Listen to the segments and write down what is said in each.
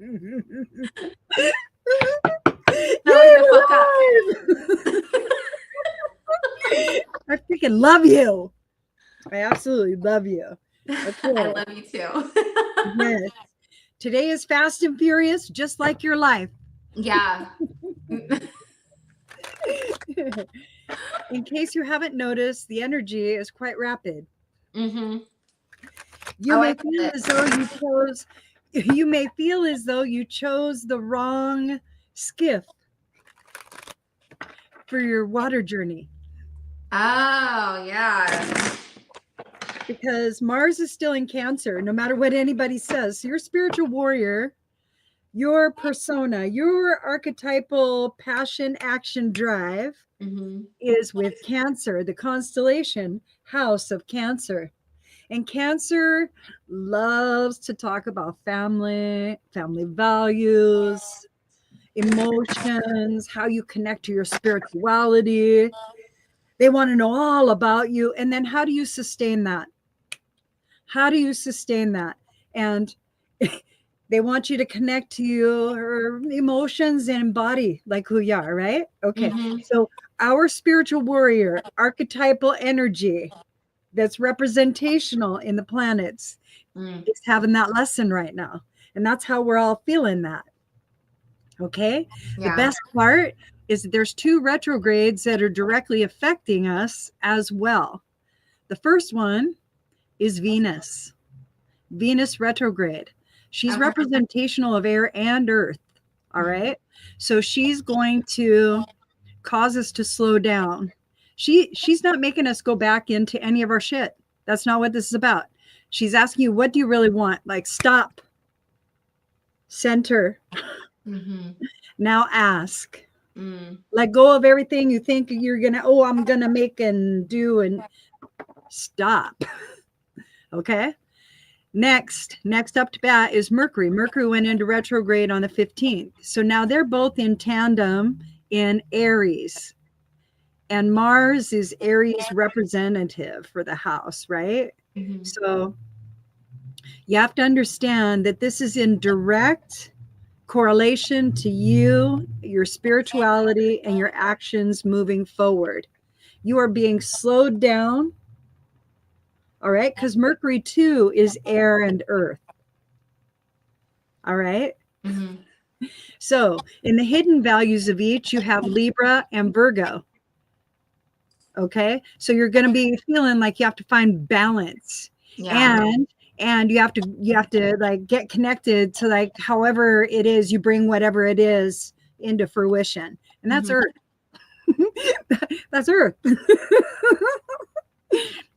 the fuck up. I freaking love you. I absolutely love you. Okay. I love you too. Yes. Today is fast and furious, just like your life. Yeah. In case you haven't noticed, the energy is quite rapid. Mm-hmm. You may feel as though you chose the wrong skiff for your water journey. Oh, yeah. Because Mars is still in Cancer, no matter what anybody says. So your spiritual warrior, your persona, your archetypal passion, action, drive is with Cancer, the constellation house of Cancer. And Cancer loves to talk about family values, emotions, how you connect to your spirituality. They want to know all about you. And then how do you sustain that? How do you sustain that? And they want you to connect to your emotions and body, like who you are, right? Okay. So our spiritual warrior, archetypal energy that's representational in the planets is having that lesson right now. And that's how we're all feeling that. Okay. Yeah. The best part is that there's 2 retrogrades that are directly affecting us as well. The first one is Venus retrograde. She's representational of air and earth. All right. So she's going to cause us to slow down. She's not making us go back into any of our shit. That's not what this is about. She's asking you, what do you really want? Like, stop, center. Now ask. Let go of everything you think you're gonna, I'm gonna make and do, and stop. Okay. Next up to bat is Mercury. Mercury went into retrograde on the 15th. So now they're both in tandem in Aries. And Mars is Aries representative for the house, right? So you have to understand that this is in direct correlation to you, your spirituality, and your actions moving forward. You are being slowed down. All right. Because Mercury too is air and earth. All right. So in the hidden values of each, you have Libra and Virgo. Okay. So you're going to be feeling like you have to find balance. Yeah. And you have to like get connected to, like, however it is you bring whatever it is into fruition. And that's earth. That's earth.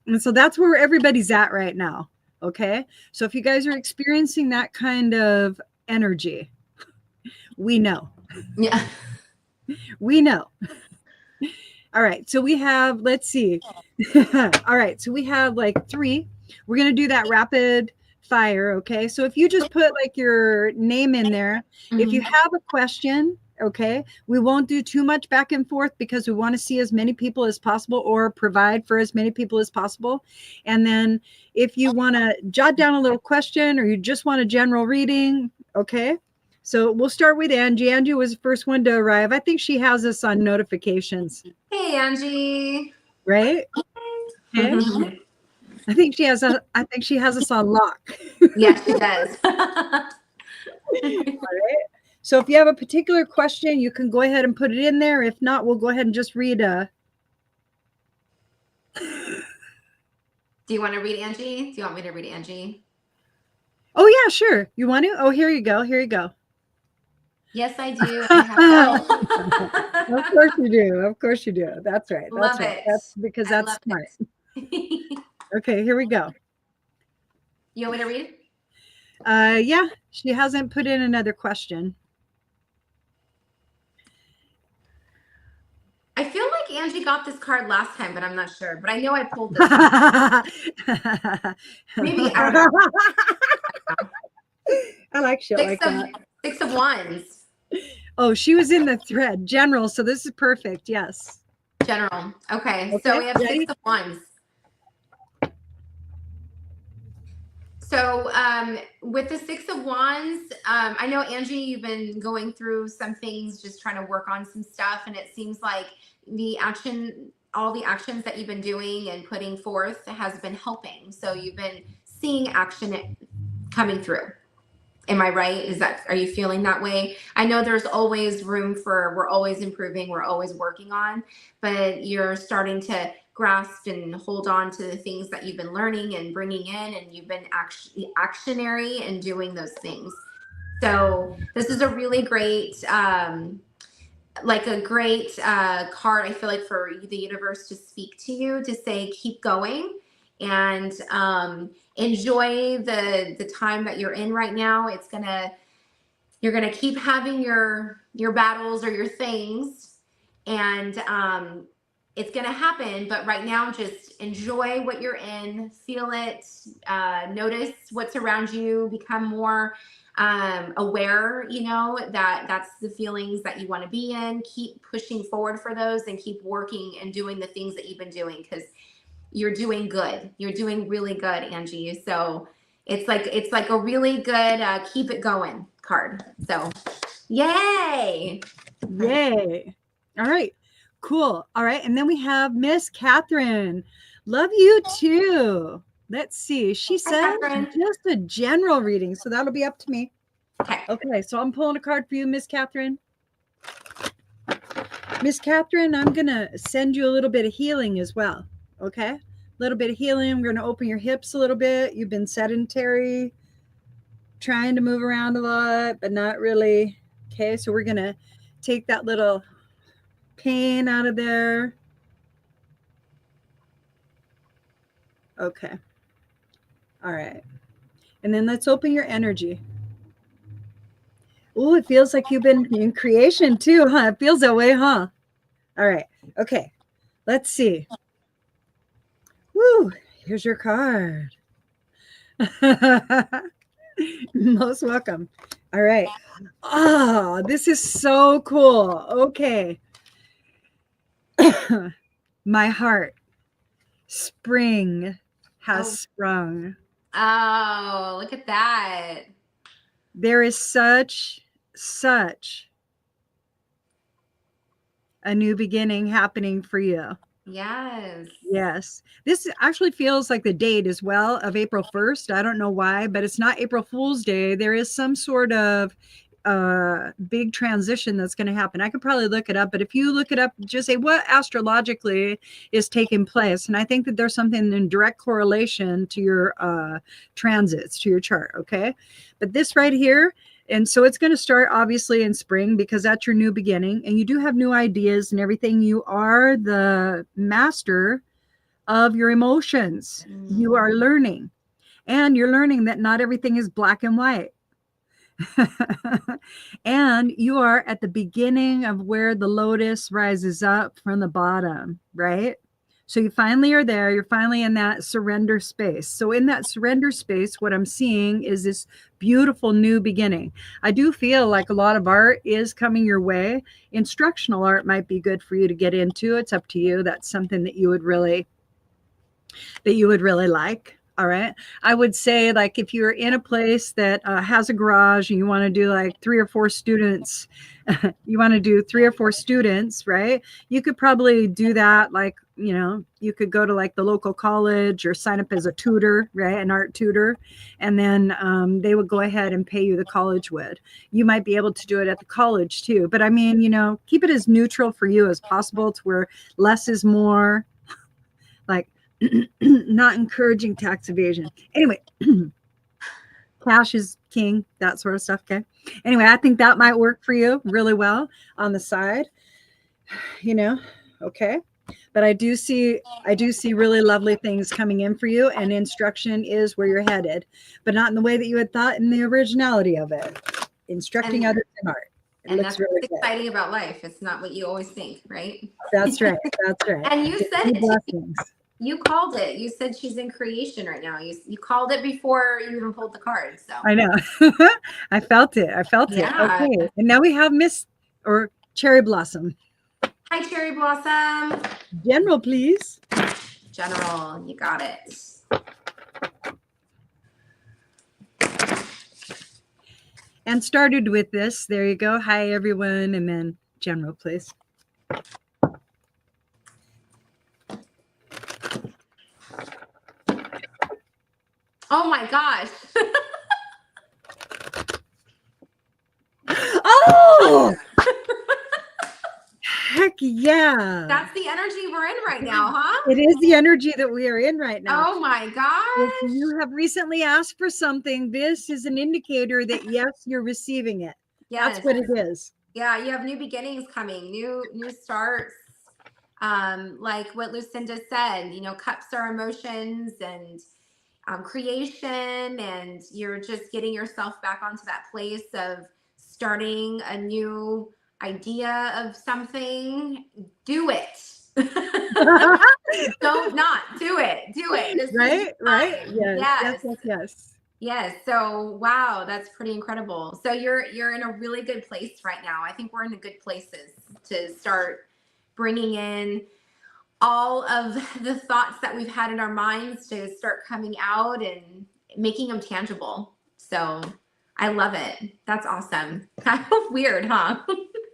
And so that's where everybody's at right now. Okay. So if you guys are experiencing that kind of energy, we know. Yeah. We know. All right. So we have, let's see. All right. So we have like 3. We're going to do that rapid fire. Okay. So if you just put like your name in there, if you have a question, okay, we won't do too much back and forth because we want to see as many people as possible or provide for as many people as possible. And then if you want to jot down a little question or you just want a general reading, okay. So we'll start with Angie. Angie was the first one to arrive. I think she has us on notifications. Hey, Angie. Right? Okay. I think she has us on lock. Yeah, she does. All right. So if you have a particular question, you can go ahead and put it in there. If not, we'll go ahead and just read Do you want to read Angie? Do you want me to read Angie? Oh, yeah, sure. You want to? Oh, here you go. Here you go. Yes, I do. I have Of course you do. Of course you do. That's right. That's Love right. it. That's because that's smart. Okay, here we go. You want me to read? Yeah, she hasn't put in another question. I feel like Angie got this card last time, but I'm not sure. But I know I pulled this. Maybe I don't know. I like shit like that. 6 of Wands. Oh, she was in the thread. General, so this is perfect. Yes. General. Okay. So we have 6 of Wands. So with the 6 of Wands, I know, Angie, you've been going through some things, just trying to work on some stuff. And it seems like all the actions that you've been doing and putting forth has been helping. So you've been seeing action coming through. Am I right? Are you feeling that way? I know there's always room we're always improving, we're always working on, but you're starting to grasp and hold on to the things that you've been learning and bringing in, and you've been actionary and doing those things. So this is a really great, like a great card, I feel like, for the universe to speak to you, to say, keep going and enjoy the time that you're in right now. You're gonna keep having your battles or your things, and it's gonna happen. But right now, just enjoy what you're in, feel it, notice what's around you, become more aware, that's the feelings that you want to be in. Keep pushing forward for those, and keep working and doing the things that you've been doing, because you're doing good. You're doing really good, Angie. So it's like a really good keep it going card. So yay. Yay. All right. Cool. All right. And then we have Miss Catherine. Love you too. Let's see. She said just a general reading. So that'll be up to me. Okay. Okay. So I'm pulling a card for you, Miss Catherine. Miss Catherine, I'm going to send you a little bit of healing as well. Okay. A little bit of healing. We're going to open your hips a little bit. You've been sedentary, trying to move around a lot, but not really. Okay. So we're going to take that little pain out of there. Okay. All right. And then let's open your energy. Oh, it feels like you've been in creation too, huh? It feels that way, huh? All right. Okay. Let's see. Woo. Here's your card. Most welcome. All right. Oh, this is so cool. Okay. My heart. Spring has sprung. Oh, look at that. There is such a new beginning happening for you. Yes. Yes. This actually feels like the date as well of April 1st. I don't know why, but it's not April Fool's Day. There is some sort of big transition that's going to happen. I could probably look it up, but if you look it up, just say what astrologically is taking place. And I think that there's something in direct correlation to your transits, to your chart. Okay. But this right here, and so it's going to start obviously in spring, because that's your new beginning, and you do have new ideas and everything. You are the master of your emotions. You are learning, and you're learning that not everything is black and white. And you are at the beginning of where the lotus rises up from the bottom, right? So you finally are there. You're finally in that surrender space. So in that surrender space, what I'm seeing is this beautiful new beginning. I do feel like a lot of art is coming your way. Instructional art might be good for you to get into. It's up to you. That's something that you would really like. All right. I would say, like, if you're in a place that has a garage and you want to do like 3 or 4 students, right? You could probably do that. Like, you could go to like the local college or sign up as a tutor, right? An art tutor. And then they would go ahead and pay you, the college would. You might be able to do it at the college too. But I mean, keep it as neutral for you as possible, to where less is more. Like, not encouraging tax evasion. Anyway, cash is king, that sort of stuff. Okay. Anyway, I think that might work for you really well on the side, okay. But I do see really lovely things coming in for you, and instruction is where you're headed, but not in the way that you had thought in the originality of it. Instructing others in art. And that's really exciting about life. It's not what you always think, right? That's right. That's right. And you said it. You called it. You said she's in creation right now. You called it before you even pulled the card. So I know. I felt it. Okay. And now we have Miss or Cherry Blossom. Hi, Cherry Blossom. General, please. General, you got it. and started with this. There you go. Hi, everyone. And then general, please. Oh my gosh. Oh! Heck yeah. That's the energy we're in right now, huh? It is the energy that we are in right now. Oh my gosh. If you have recently asked for something, this is an indicator that yes, you're receiving it. Yes. That's what it is. Yeah, you have new beginnings coming, new starts. Like what Lucinda said, you know, cups are emotions and creation, and you're just getting yourself back onto that place of starting a new idea of something. Do it. Don't not do it. Do it. This Right? Right? Yes. Yes. Yes. Yes. Yes. So wow, that's pretty incredible. So you're in a really good place right now. I think we're in a good places to start bringing in all of the thoughts that we've had in our minds to start coming out and making them tangible. So I love it. That's awesome. Kind of weird, huh?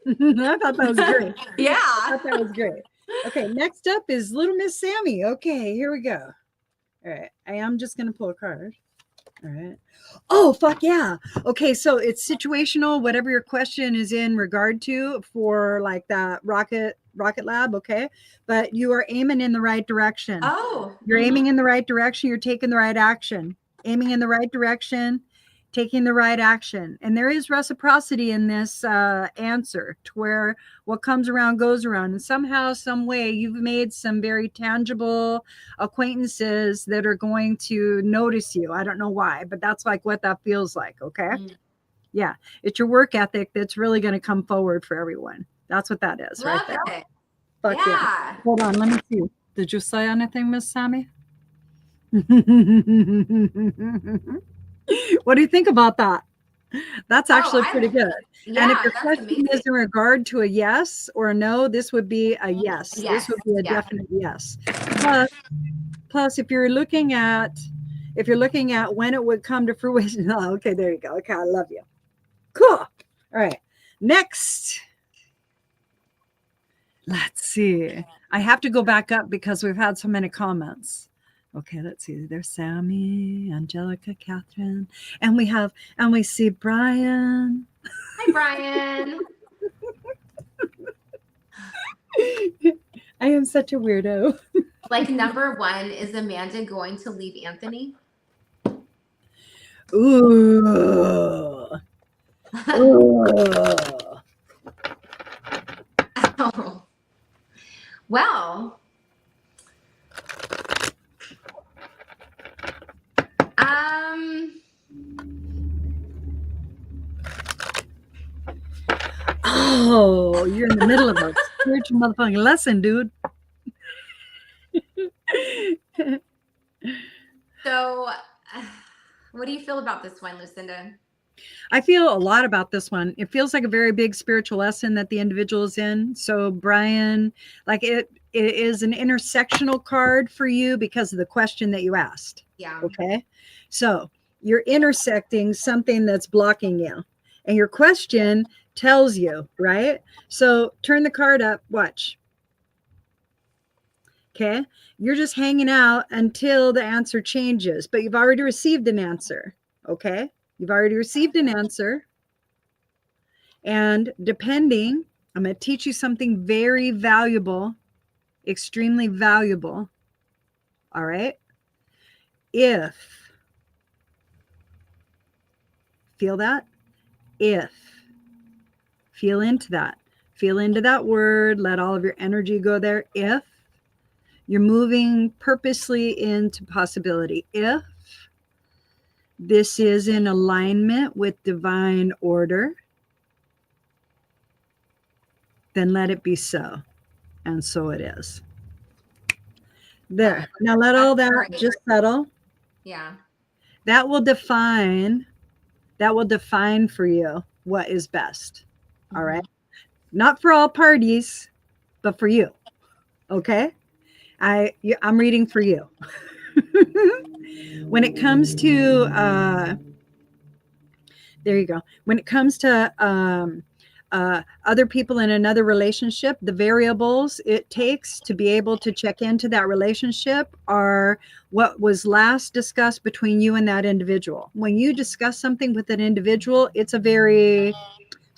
I thought that was great. Yeah. I thought that was great. Okay, next up is Little Miss Sammy. Okay, here we go. All right, I am just going to pull a card. All right. Oh, fuck yeah. Okay, so it's situational, whatever your question is in regard to for like that rocket lab, okay? But you are aiming in the right direction. Oh. You're aiming in the right direction, you're taking the right action. Aiming in the right direction, taking the right action. And there is reciprocity in this answer to where what comes around goes around. And somehow, some way, you've made some very tangible acquaintances that are going to notice you. I don't know why, but that's like what that feels like. Okay. Yeah. It's your work ethic that's really going to come forward for everyone. That's what that is. Love right there. it. Fuck yeah. Hold on. Let me see. Did you say anything, Miss Sammy? What do you think about that? That's actually pretty good. Yeah, and if your question is in regard to a yes or a no, this would be a yes. This would be a definite yes. Plus, if you're looking at when it would come to fruition. Oh, okay, there you go. Okay, I love you. Cool. All right. Next. Let's see. I have to go back up because we've had so many comments. Okay, let's see. There's Sammy, Angelica, Catherine, and we see Brian. Hi, Brian. I am such a weirdo. Like number one, is Amanda going to leave Anthony? Ooh. Ooh. Oh. Well. Oh, you're in the middle of a spiritual motherfucking lesson, dude. So, what do you feel about this one, Lucinda? I feel a lot about this one. It feels like a very big spiritual lesson that the individual is in. So, Brian, like it is an intersectional card for you because of the question that you asked. Yeah. Okay. So, you're intersecting something that's blocking you. And your question tells you, right? So, turn the card up. Watch. Okay. You're just hanging out until the answer changes, but you've already received an answer. Okay. You've already received an answer. And depending, I'm going to teach you something very valuable, extremely valuable. All right. Feel that? Feel into that word. Let all of your energy go there. If you're moving purposely into possibility, if this is in alignment with divine order, then let it be so. And so it is. There. Now let all that just settle. Yeah. That will define for you what is best. All right. Not for all parties, but for you. Okay. I'm reading for you. When it comes to There you go. When it comes to other people in another relationship, the variables it takes to be able to check into that relationship are what was last discussed between you and that individual. When you discuss something with an individual, it's a very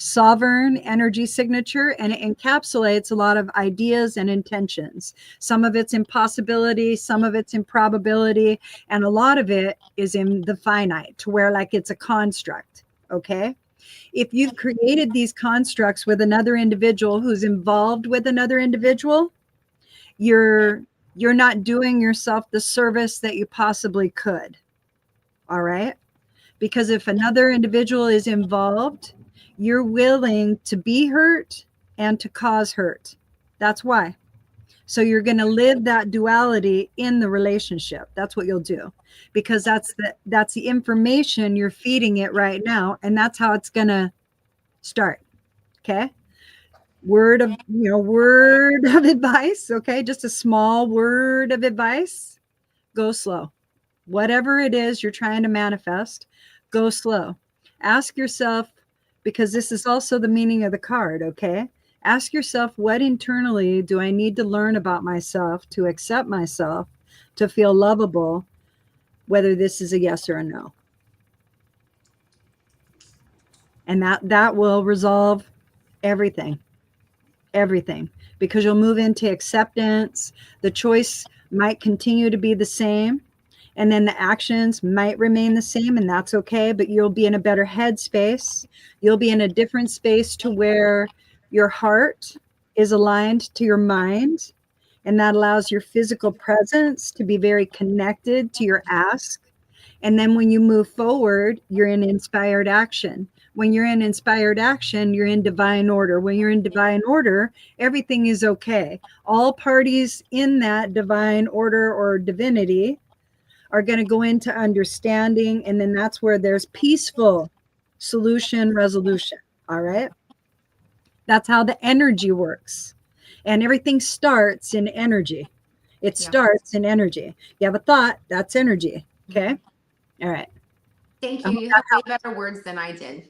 sovereign energy signature, and it encapsulates a lot of ideas and intentions. Some of it's in possibility, some of it's in probability, and a lot of it is in the finite, to where like it's a construct. Okay. If you've created these constructs with another individual who's involved with another individual, you're not doing yourself the service that you possibly could. All right. Because if another individual is involved, you're willing to be hurt and to cause hurt. That's why. So you're going to live that duality in the relationship. That's what you'll do, because that's the information you're feeding it right now, and that's how it's going to start. Okay? Word of advice, okay? Just a small word of advice. Go slow. Whatever it is you're trying to manifest, go slow. Ask yourself, because this is also the meaning of the card, okay? Ask yourself, what internally do I need to learn about myself to accept myself, to feel lovable, whether this is a yes or a no? And that will resolve everything, because you'll move into acceptance. The choice might continue to be the same, and then the actions might remain the same, and that's okay, but you'll be in a better headspace. You'll be in a different space to where your heart is aligned to your mind, and that allows your physical presence to be very connected to your ask. And then when you move forward, you're in inspired action. When you're in inspired action, you're in divine order. When you're in divine order, everything is okay. All parties in that divine order or divinity are going to go into understanding, and then that's where there's peaceful solution resolution. All right. That's how the energy works. And everything starts in energy. It starts in energy. You have a thought, that's energy. Okay. All right. Thank you. You have way better words than I did.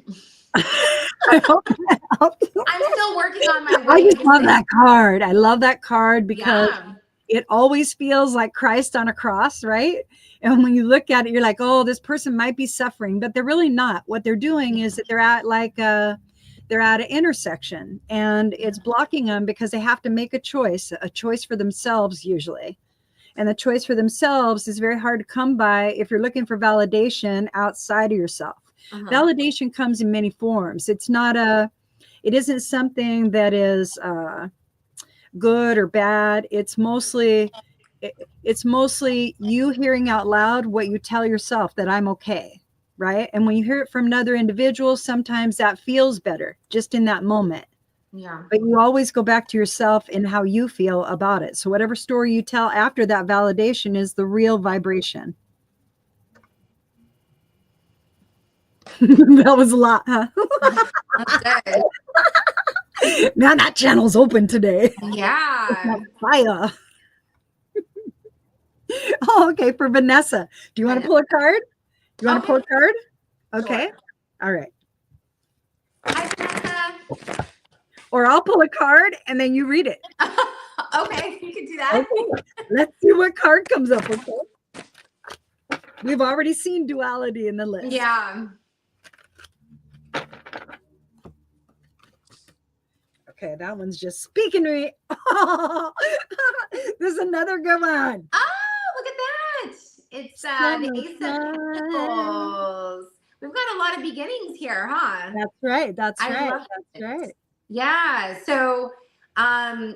I hope that helps. I'm still working on my I way. just love that card. I love that card because Yeah. it always feels like Christ on a cross, right? And when you look at it, you're like, oh, this person might be suffering, but they're really not. What they're doing is that they're at an intersection, and it's blocking them because they have to make a choice for themselves usually. And the choice for themselves is very hard to come by if you're looking for validation outside of yourself. Validation comes in many forms. It isn't something that is good or bad. It's mostly you hearing out loud what you tell yourself, that I'm okay, right? And when you hear it from another individual, sometimes that feels better just in that moment. Yeah. But you always go back to yourself and how you feel about it. So whatever story you tell after that validation is the real vibration. That was a lot, huh? That's good. Man, that channel's open today. Yeah. Fire. Oh, okay. For Vanessa, do you want to pull a card? You want to pull a card? Okay. Sure. All right. Hi, Vanessa. Or I'll pull a card and then you read it. Okay, you can do that. Okay. Let's see what card comes up. Okay. We've already seen duality in the list. Yeah. Okay, that one's just speaking to me. There's another good one. Oh, look at that. It's the Ace of Pentacles. We've got a lot of beginnings here, huh? That's right. That's I right. love That's right. Yeah. So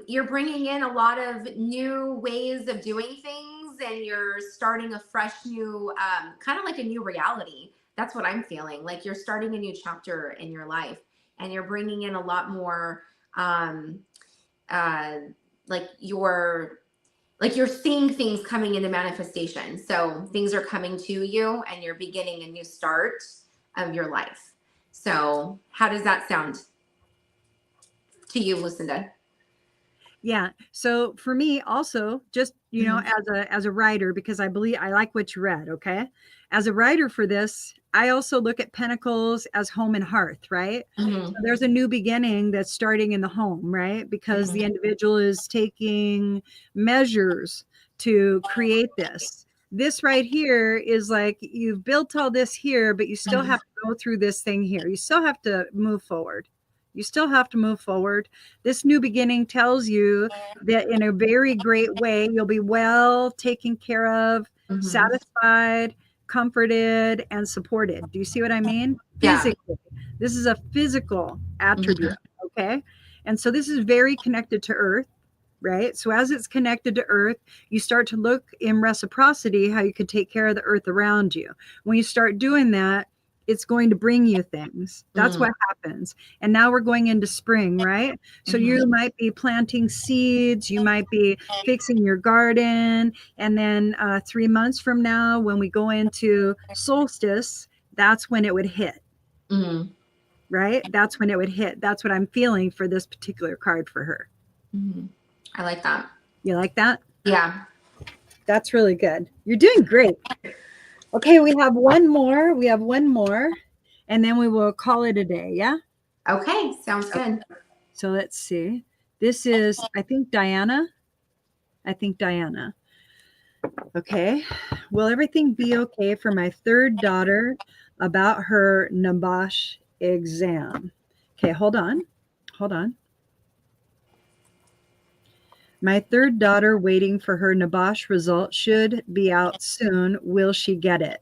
you're bringing in a lot of new ways of doing things, and you're starting a fresh new, kind of like a new reality. That's what I'm feeling. Like you're starting a new chapter in your life, and you're bringing in a lot more, like you're seeing things coming into manifestation. So things are coming to you, and you're beginning a new start of your life. So how does that sound to you, Lucinda? Yeah. So for me also, just, you know, as a writer, because I believe I like what you read. Okay. As a writer for this, I also look at pentacles as home and hearth, right? Mm-hmm. So there's a new beginning that's starting in the home, right? Because the individual is taking measures to create this. This right here is like you've built all this here, but you still have to go through this thing here. You still have to move forward. You still have to move forward. This new beginning tells you that in a very great way, you'll be well taken care of, satisfied, comforted, and supported. Do you see what I mean? Yeah. Physically. This is a physical attribute. Okay. And so this is very connected to earth, right? So as it's connected to earth, you start to look in reciprocity how you could take care of the earth around you. When you start doing that, it's going to bring you things. That's what happens. And now we're going into spring, right? So you might be planting seeds, you might be fixing your garden, and then 3 months from now, when we go into solstice, that's when it would hit. Right? That's when it would hit. That's what I'm feeling for this particular card for her. I like that. You like that? Yeah. That's really good. You're doing great. Okay, we have one more. We have one more, and then we will call it a day. Yeah? Okay, sounds good. So let's see. This is, I think, Diana. Okay. Will everything be okay for my third daughter about her Nabosh exam? Okay, hold on. My third daughter waiting for her Nabosh result should be out soon. Will she get it?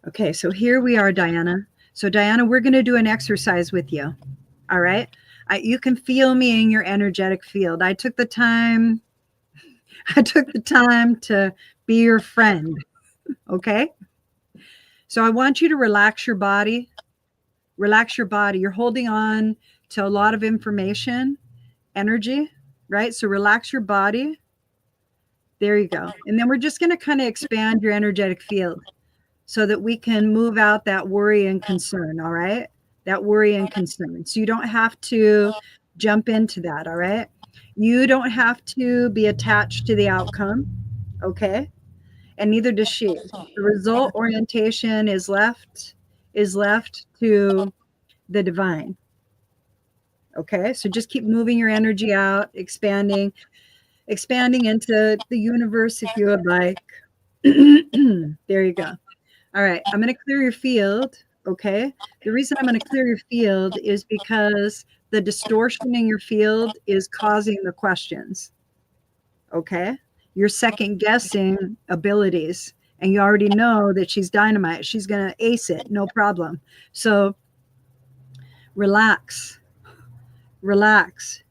Okay, so here we are, Diana. So Diana, we're going to do an exercise with you. All right? You can feel me in your energetic field. I took the time to be your friend. Okay? So I want you to relax your body. You're holding on to a lot of information, energy, right? So relax your body. There you go. And then we're just going to kind of expand your energetic field so that we can move out that worry and concern, all right? That worry and concern. So you don't have to jump into that, all right? You don't have to be attached to the outcome, okay? And neither does she. The result orientation is left to the divine. Okay? So just keep moving your energy out, expanding into the universe if you would like. There you go. All right, I'm going to clear your field, okay? The reason I'm going to clear your field is because the distortion in your field is causing the questions, okay? You're second guessing abilities, and you already know that she's dynamite. She's going to ace it, no problem. So relax.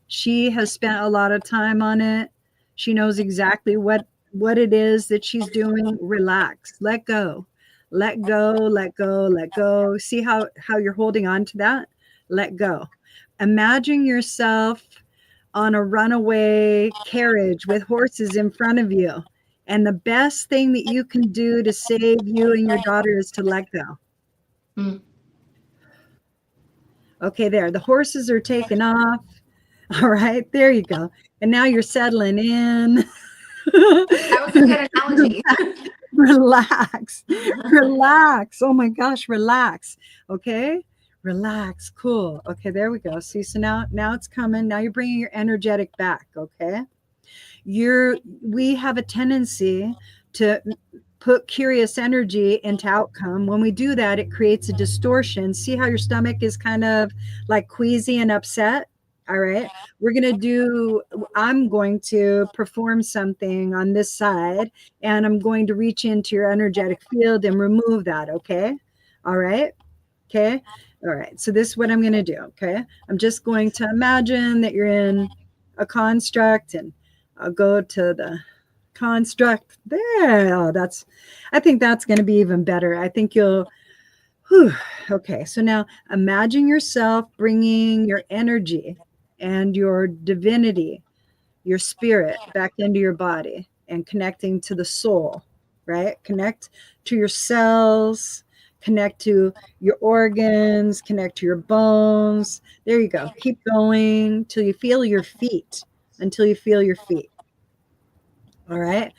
She has spent a lot of time on it. She knows exactly what it is that she's doing. Relax, let go. See how you're holding on to that? Let go. Imagine yourself on a runaway carriage with horses in front of you. And the best thing that you can do to save you and your daughter is to let go. Okay, there. The horses are taking off. All right, there you go. And now you're settling in. That was a good analogy. Relax. Oh my gosh, relax. Okay, relax. Cool. Okay, there we go. See, so now it's coming. Now you're bringing your energetic back. Okay, we have a tendency to put curious energy into outcome. When we do that, it creates a distortion. See how your stomach is kind of like queasy and upset? All right. I'm going to perform something on this side, and I'm going to reach into your energetic field and remove that. Okay. All right. Okay. All right. So this is what I'm going to do. Okay. I'm just going to imagine that you're in a construct, and I'll go to the construct there. Oh, I think that's going to be even better. I think okay. So now imagine yourself bringing your energy and your divinity, your spirit back into your body and connecting to the soul, right? Connect to your cells, connect to your organs, connect to your bones. There you go. Keep going till you feel your feet, until you feel your feet. All right.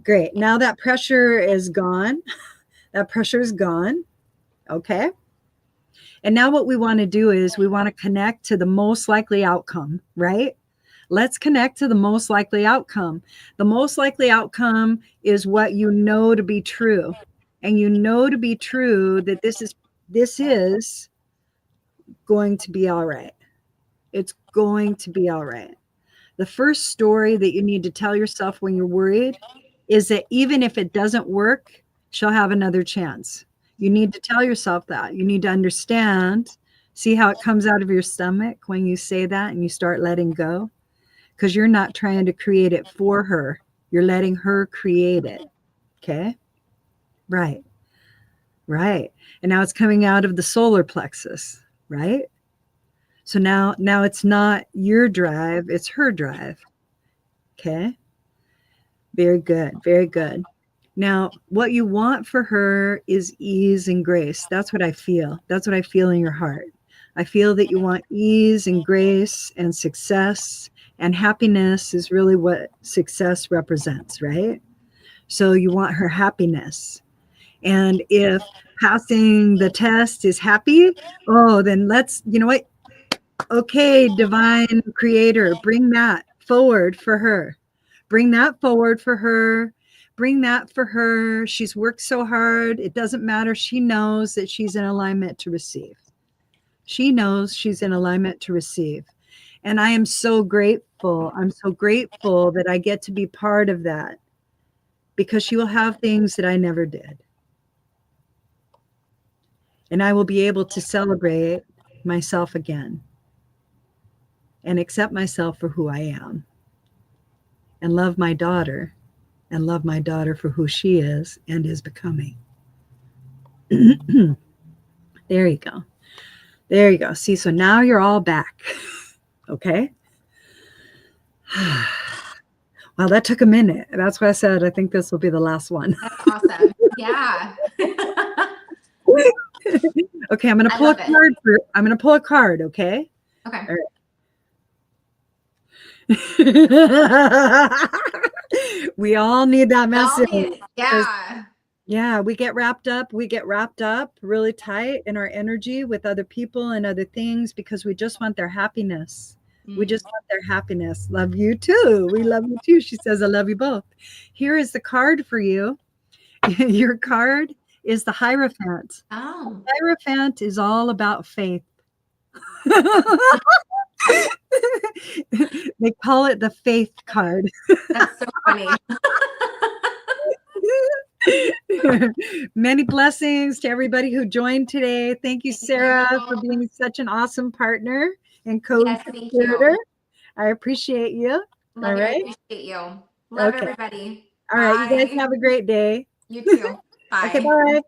Great. Now that pressure is gone. That pressure is gone. Okay. And now what we want to do is we want to connect to the most likely outcome, right? Let's connect to the most likely outcome. The most likely outcome is what you know to be true. And you know to be true that this is going to be all right. It's going to be all right. The first story that you need to tell yourself when you're worried is that even if it doesn't work, she'll have another chance. You need to tell yourself that. You need to understand. See how it comes out of your stomach when you say that and you start letting go? Because you're not trying to create it for her. You're letting her create it. Okay? Right. Right. And now it's coming out of the solar plexus, right? So now it's not your drive, it's her drive. Okay? Very good. Very good. Now, what you want for her is ease and grace. That's what I feel. That's what I feel in your heart. I feel that you want ease and grace and success, and happiness is really what success represents, right? So you want her happiness. And if passing the test is happy, oh, then let's, you know what? Okay, divine creator, bring that forward for her. Bring that forward for her. Bring that for her. She's worked so hard. It doesn't matter. She knows that she's in alignment to receive. She knows she's in alignment to receive. And I am so grateful. I'm so grateful that I get to be part of that, because she will have things that I never did. And I will be able to celebrate myself again and accept myself for who I am and love my daughter for who she is and is becoming. There you go. There you go. See, so now you're all back. Okay. Well, that took a minute. That's why I said I think this will be the last one. That's awesome. Yeah. Okay, I'm gonna pull a card I'm gonna pull a card, okay? Okay. All right. We all need that message. Yeah. Yeah, we get wrapped up really tight in our energy with other people and other things because we just want their happiness. We just want their happiness. Love you too. We love you too. She says, I love you both. Here is the card for you. Your card is the Hierophant. Oh. The Hierophant is all about faith. They call it the faith card. That's so funny. Many blessings to everybody who joined today. Thank you, Sarah, for being such an awesome partner and co-conspirator. I appreciate you. Love you. I appreciate you. Love everybody. All right. You guys have a great day. You too. Bye. Okay, bye.